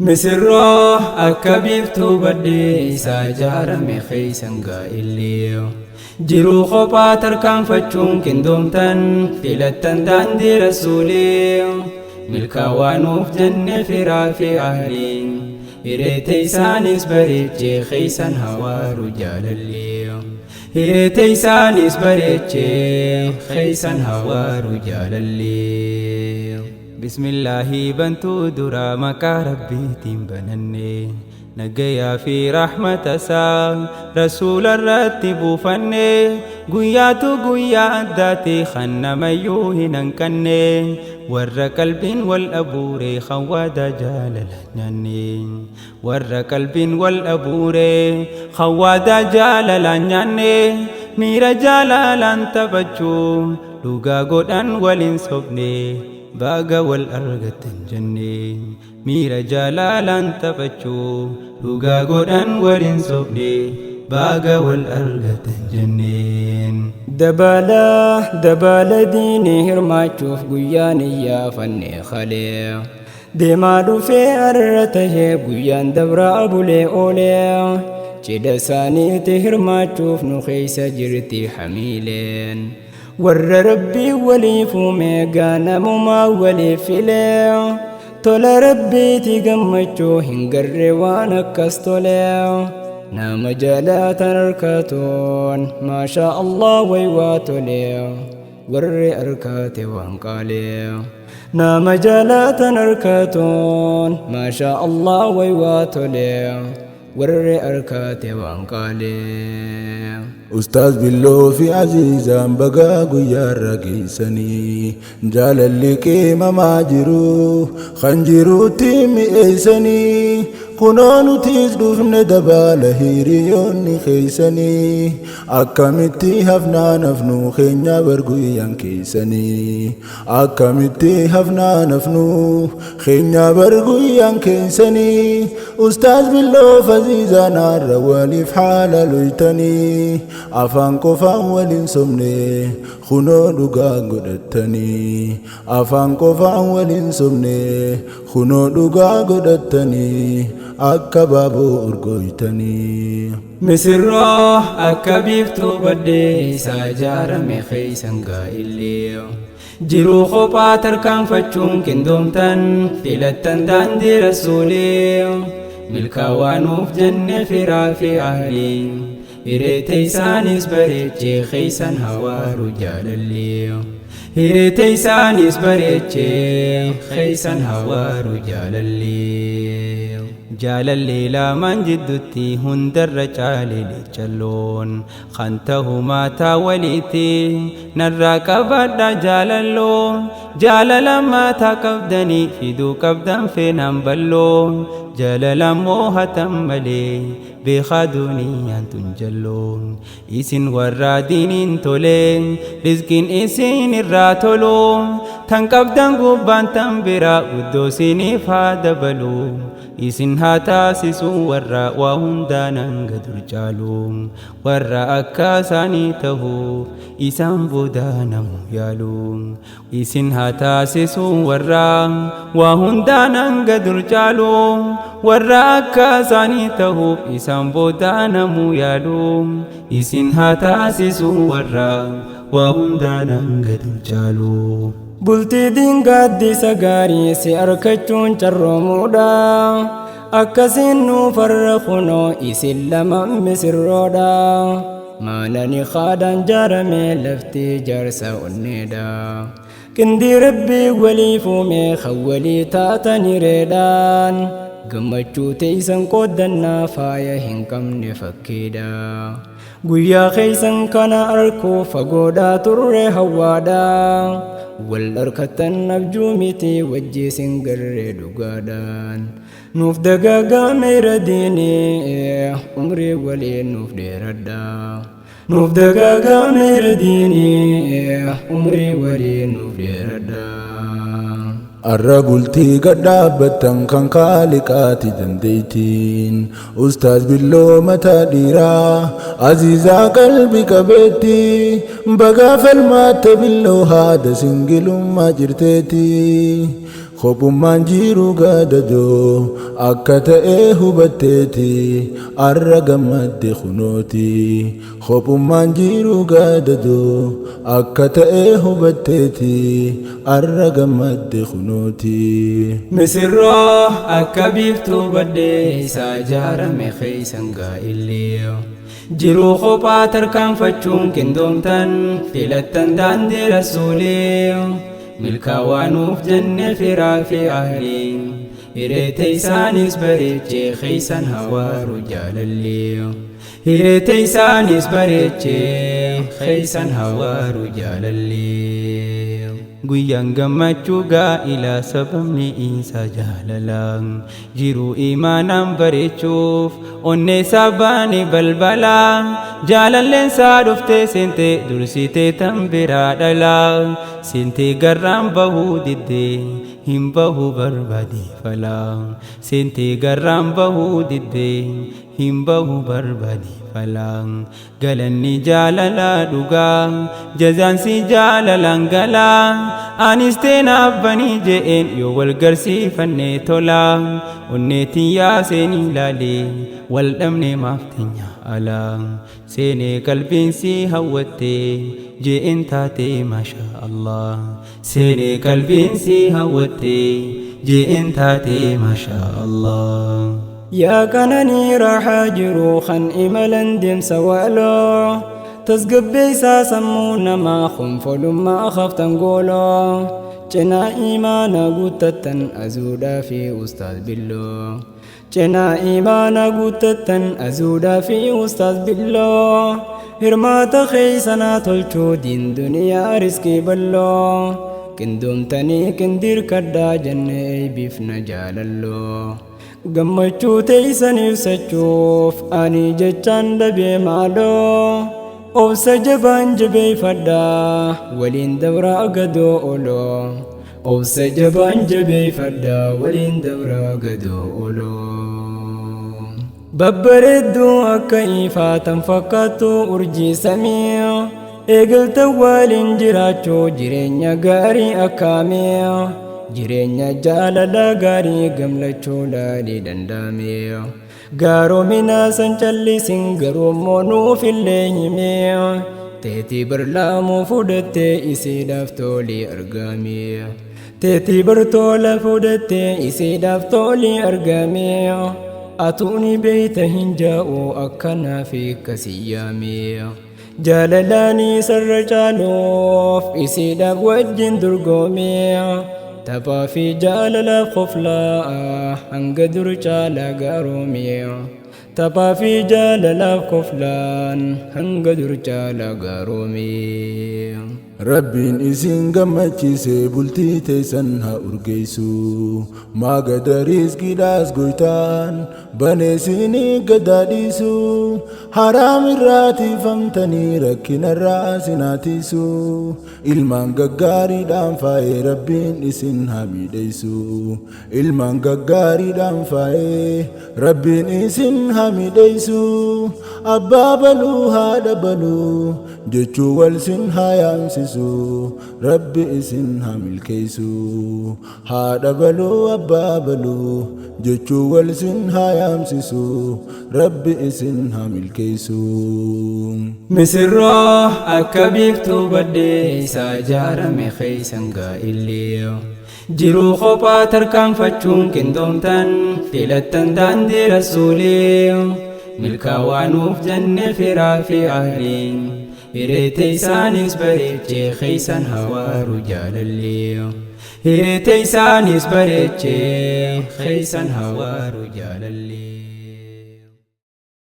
مسرّه أكبيفتو بدي ساجار مخيسن قائليو جرو خبا تركان فتشون كندومتن فيلتن داندي رسوليو ملكا وانوف جنة فرافي أهلين إريتي سانيس بريتشي خيسن هوا رجال الليو إريتي سانيس بريتشي خيسن هوا رجال الليو بسم الله بنتو درا مكا ربي تنبنني نجيا في رحمة سا رسول الرتب فني قياتو قيا أداتي خن ميوه ننكني ور قلب والأبوري خواد جال لنني ور قلب والأبوري خواد جال لنني مير جالالان تبجو لغا قدن ولنصبني باقا والأرغة جني مير جالالان تبجو لغا قدن ولنصبني باقا والأرغة جنين دبالا ديني هرماتشوف قياني يا فني خلي ديمادو في أرته قيان دبرا أبولي أولي جدا ساني تهرماتشوف نخيس جرتي حميلين ور ربي ولي فومي قانا مما ولي فيلي تولا ربي تيقمتشو هنقر وانا كستولي نام جالات أركاتون ما شاء الله ويواتولي ور أركاتي وانقالي نام جالات أركاتون ما شاء الله ويواتولي ور أركاتي وانقالي أستاذ بالله في عزيزا بقى قيار رقيسني جال اللي كيما ماجرو خنجرو تيمي ايسني كنونو تيزدوفن دبال هيريوني خيسني أكامتي هفنا نفنو خينيا برقويان كيسني أكامتي هفنا نفنو خينيا برقويان كيسني أستاذ بالله فزيزا نار والي في حالة لويتني أفان كفان ولين سمني خنو دوغا قدتني أفان كفان ولين سمني خنو دوغا قدتني أكبابو أرغويتني مسرّه أكبيفتو بدي ساجار مخيسن قائليو جرو خبا تركان فتشون كندومتن فيلتن داندي رسوليو ملكا وانوف جنة فرافي أهلي إريتي سانيس بريتشي خيسن هوا رجال الليو إريتي سانيس بريتشي خيسن هوا رجال الليو جال الليلة من جدتي هندر رجالي لجلون خانته ما تاوليتي نراك بدا جال اللون جال لما تكبدني فيدو كبدا في نمبلون جال لموها تملي بخادوني أنتن جلون إسن ورادين تولين رزقين إسن الراتولون تنكبدن قبان تنبرا ودوسيني فادبلو إسن هاتاسسو ورّا وهندانا قدر جالو ورّا أكاساني تهو إسان بودانا يالو إسن هاتاسسو ورّا وهندانا قدر جالو ورّا أكاساني تهو إسان بودانا يالو إسن هاتاسسو ورّا وهندانا قدر جالو بلتي دين قدي سقاري سياركتون چرمودا أكسين نفرخنو إسل لما مسرودا مالني خادن جرمي لفتي جرسا ونيدا كندي ربي ولي فومي خولي تاتني ريدان قمتشو تيسن قدنا فايا هنكم نفكيدا قويا خيسن كان أركو فقودا تري هوادا والأركتن نبجومتي وجي سنقر دقادان نوف دقاقا مير ديني عمري ولي نوف ديردا نوف دقاقا مير ديني عمري ولي نوف ديردا الرجل قدابة كان خالقات دنديتين أستاذ بالله متى ديرا عزيزا قلبي كبيتي بقى فالمات بالله هذا سنجل ما جرتيتي Kopummaan jiru gadadoo akka ta'e hubatteeti arra gammadde kunooti. Kopummaan jiru gadadoo akka ta'e hubatteeti arra gammadde kunooti. Misirroo akka biiftuu baddee isaa ijaarame keessan gaa'illee jiruu kophaa tarkaanfachuun qindoomtan filattan daandii rasuulee milkaawwanuuf jenne firaa fi ahliin hireete isaanis bareechee keessan hawaaru jaalallee hireete isaanis bareechee keessan hawaaru jaalallee guyyaan gammachuu gaa'ilaa sababni isaa jaalalaan jiruu imaanaan bareechuuf onnee sabaani balbalaa jaalalleen saa dhuftee seentee dursitee tan biraa dhalaa seentee garraan bahuu diddee hin bahuu barbaade falaa seentee garraan bahuu diddee hin bahuu barbaade falaa galanni jaalalaa dhugaa jazaansi jaalalaan galaa anis teenaaf banii je'een yoo wal garsiifannee tolaa onneetiin yaaseen ilaalee wal dhabnee maaf teenya alaa seenee qalbiinsi hawwattee je'een taatee maashaa Allah seenee qalbiinsi hawwattee je'een taatee maashaa Allah. yaa kananii raaxaa jiruu kan imalan deemsa waaloo tasgabbeessaa sammuu namaa khonfolummaa khaftan gooloo cinaa imaana guuttattan azuudhaa fi ustaaz billoo cinaa imaana guuttattan azuudhaa fi ustaaz billoo hirmaata keeysanaa tolchuu diin duniyaa riskii balloo qindoomtanii qindirkadhaa jennee eebbifna jaalalloo gammachuu teeysan ibsachuuf ani jechaan dhabee maaloo obsa jabaan jabeeffadhaa waliin dabraa gadoo oloo obsa jabaan jabeeffadhaa waliin dabraa gadoo oloo babbareedduu akka ifaatan fakkaattu urjii samii eegaltan waliin jiraachuu jireenya gaarii akkaamee jireenya jaalala gaarii gamlachuu laalii danda'ame gaaromina san callisin garummoo nuuf illee hime teetii barlaamuu fudhattee isiidhaaf tolii argame teetii bartoola fudhattee isiidhaaf tolii argame atuuni beeyta hin jaa'u akkanaaf akkasii yaame jaalalaanii sarra caaluuf isiidhaaf wajjin durgoome taphaa fi jaalalaaf qoflaa hanga dur caalaa gaaroomiya taphaa fi jaalalaaf qoflaan hanga dur caalaa gaaroomiya. Rabbiin isin gammachiise bultii teessan haa urgeessu maagada riizqiidhaas goytaan baneesinii gadaadhiisu haraam irraatiifamtanii rakkinarraa sinaatiisu ilmaan gaggaariidhaan faayee Rabbiin isin haa miidheessu ilmaan gaggaariidhaan faayee Rabbiin isin haa miidheessu abbaa baluu haadha baluu jechuu wal sin haa yaamsisu Rabbi isin haa milkeessu haadha baluu abbaa baluu jechuu wal sin haa yaamsisu Rabbi isin haa milkeessu. Misirroo akka biiftuu baddee isaa ijaarame keessan gaa'illee jiruu kophaa tarkaanfachuun qindoomtan filattan daandii rasuulee milkaawwanuuf jenne firaa fi ahliin hireete isaanis bareechee keessan hawaaru jaalallee hireete isaanis bareechee keessan hawaaru jaalallee.